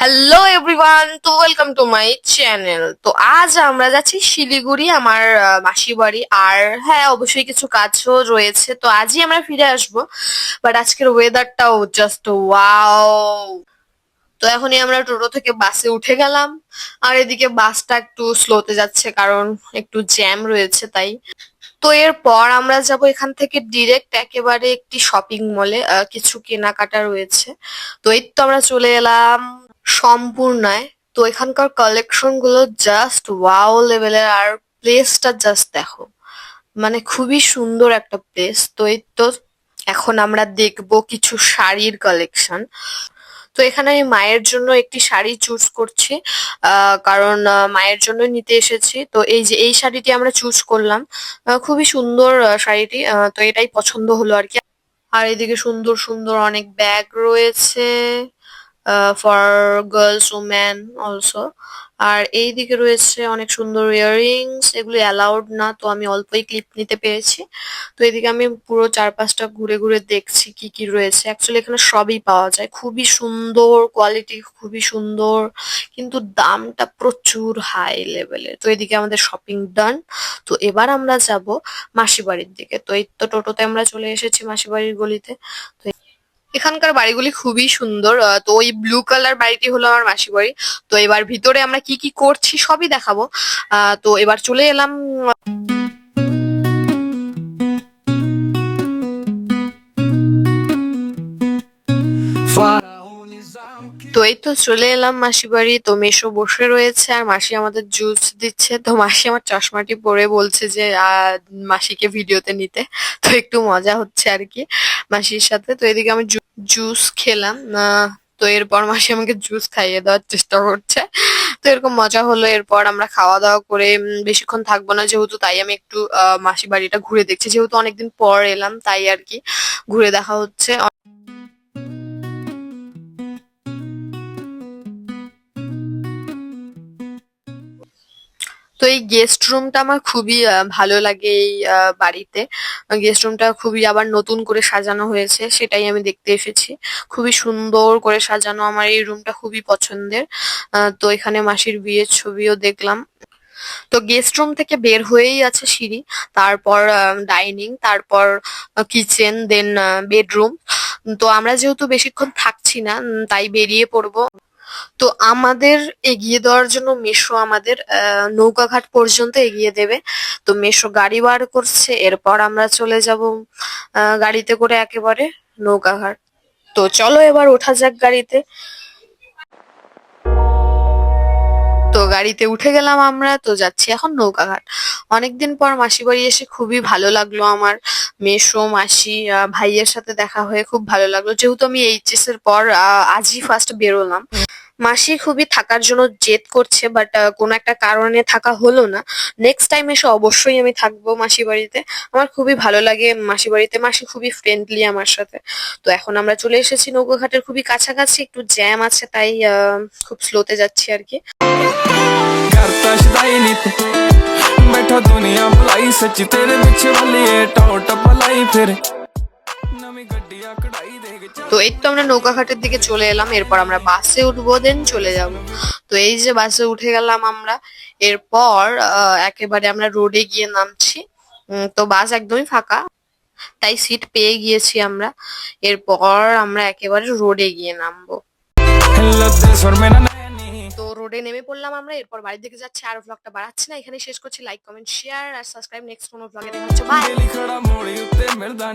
Hello everyone, তো welcome to my channel. তো আজ আমরা যাচ্ছি শিলিগুড়ি, আমার মাসি বাড়ি। আর হ্যাঁ, অবশ্যই কিছু কাজও রয়েছে, তো আজই আমরা ফিরে আসবো। বাট আজকের ওয়েদারটাও জাস্ট ওয়াও। তো এখনই আমরা টোটো থেকে বাসে উঠে গেলাম। আর এদিকে বাসটা একটু স্লোতে যাচ্ছে, কারণ একটু জ্যাম রয়েছে তাই। তো এরপর আমরা যাব এখান থেকে ডিরেক্ট একেবারে একটি শপিং মলে, কিছু কেনাকাটা রয়েছে। তো এই তো আমরা চলে এলাম সম্পূর্ণায়। তো এখানকার কালেকশন গুলো জাস্ট ওয়াও লেভেলের, আর প্লেসটা জাস্ট দেখো, মানে খুবই সুন্দর একটা প্লেস। তো এই তো এখন আমরা দেখবো কিছু শাড়ির কালেকশন। তো এখানে আমি মায়ের জন্য একটি শাড়ি চুজ করছি, কারণ মায়ের জন্য নিতে এসেছি। তো এই যে এই শাড়িটি আমরা চুজ করলাম, খুবই সুন্দর শাড়িটি। তো এটাই পছন্দ হলো আর কি। আর এদিকে সুন্দর সুন্দর অনেক ব্যাগ রয়েছে, ফর গার্লস ওম্যান অলসো। আর এইদিকে রয়েছে অনেক সুন্দর ইয়াররিংস, এগুলো অ্যালাউড না, তো আমি অল্পই ক্লিপ নিতে পেরেছি। তো এদিকে আমি পুরো চারপাশটা ঘুরে ঘুরে দেখছি কি কি রয়েছে। অ্যাকচুয়ালি এখানে সবই পাওয়া যায়, খুবই সুন্দর কোয়ালিটি, খুবই সুন্দর, কিন্তু দামটা প্রচুর হাই লেভেলের। তো এদিকে আমাদের শপিং ডান। তো এবার আমরা যাব মাসি বাড়ির দিকে। তো এই তো টোটোতে আমরা চলে এসেছি মাসি বাড়ির গলিতে। তো এখানকার বাড়িগুলি খুবই সুন্দর। তো ওই ব্লু কালার বাড়িটি হলো আমার মাসি বাড়ি। তো এবার ভিতরে আমরা কি কি করছি সবই দেখাবো। তো এবার চলে এলাম। তো এই তো চলে এলাম মাসি বাড়ি। তো মেসো বসে রয়েছে আর মাসি আমাদের জুস দিচ্ছে। তো মাসি আমার চশমাটি পরে বলছে যে মাসিকে ভিডিওতে নিতে। তো একটু মজা হচ্ছে আর কি মাসির সাথে। তো এদিকে আমি জুস খেলাম। তো এরপর মাসি আমাকে জুস খাইয়ে দেওয়ার চেষ্টা করছে। তো এরকম মজা হলো। এরপর আমরা খাওয়া দাওয়া করে বেশিক্ষণ থাকবো না যেহেতু, তাই আমি একটু মাসি বাড়িটা ঘুরে দেখছি, যেহেতু অনেকদিন পর এলাম তাই আর কি ঘুরে দেখা হচ্ছে। তো এই গেস্ট রুমটা আমার খুবই ভালো লাগে এই বাড়িতে। গেস্ট রুমটা খুবই আবার নতুন করে সাজানো হয়েছে, সেটাই আমি দেখতে এসেছি। খুবই সুন্দর করে সাজানো, আমার এই রুমটা খুবই পছন্দের। তো এখানে মাসির বিয়ের ছবিও দেখলাম। তো গেস্ট রুম থেকে বের হয়েই আছে সিঁড়ি, তারপর ডাইনিং, তারপর কিচেন, দেন বেডরুম। তো আমরা যেহেতু বেশিক্ষণ থাকছি না, তাই বেরিয়ে পড়বো। তো আমাদের এগিয়ে দেওয়ার জন্য মেসো আমাদের নৌকাঘাট পর্যন্ত এগিয়ে দেবে। তো মেসো গাড়ি বার করছে, এরপর আমরা চলে যাব গাড়িতে করে একেবারে নৌকাঘাট। তো চলো এবার ওঠা যাক গাড়িতে। তো গাড়িতে উঠে গেলাম আমরা, তো যাচ্ছি এখন নৌকাঘাট। অনেকদিন পর মাসি বাড়ি এসে খুবই ভালো লাগলো আমার। মেসো, মাসি, ভাইয়ের সাথে দেখা হয়ে খুব ভালো লাগলো, যেহেতু আমি এইচএস এর পর আজই ফার্স্ট বেরোলাম। মাসি খুবই থাকার জন্য জেদ করছে, বাট কোনো একটা কারণে থাকা হলো না। নেক্সট টাইম এসে অবশ্যই আমি থাকবো মাসি বাড়িতে। আমার খুবই ভালো লাগে মাসি বাড়িতে, মাসি খুবই ফ্রেন্ডলি আমার সাথে। তো এখন আমরা চলে এসেছি নৌকাঘাটের খুবই কাছাকাছি, একটু জ্যাম আছে তাই খুব স্লোতে যাচ্ছি আর কি। करता शदाई नी तू बैठा दुनिया भलाई सच्ची तेरे पीछे वाली है टॉट पलाई फिर नवी गड्डियां कढ़ाई देख তো এই তো আমরা নৌকাঘাটের দিকে চলে এলাম, এরপর আমরা বাসে উঠবো, দেন চলে যাব। তো এই যে বাসে উঠে গেলাম আমরা। এরপর একেবারে আমরা রোডে গিয়ে নামছি। তো বাস একদমই ফাঁকা, তাই সিট পেয়ে গিয়েছি আমরা। এরপর আমরা একেবারে রোডে গিয়ে নামবো। लद्दे स्वर में ना नैनी তো রোডে নেমে পড়লাম আমরা, এরপর বাড়ির দিকে যাচ্ছি। আর ব্লগটা বাড়াচ্ছি না, এখানে শেষ করছি। লাইক, কমেন্ট, শেয়ার আর সাবস্ক্রাইব। নেক্সট কোনো ব্লগে দেখা হচ্ছে, বাই। दिल खड़ा मोड़ी उत्ते मिलदा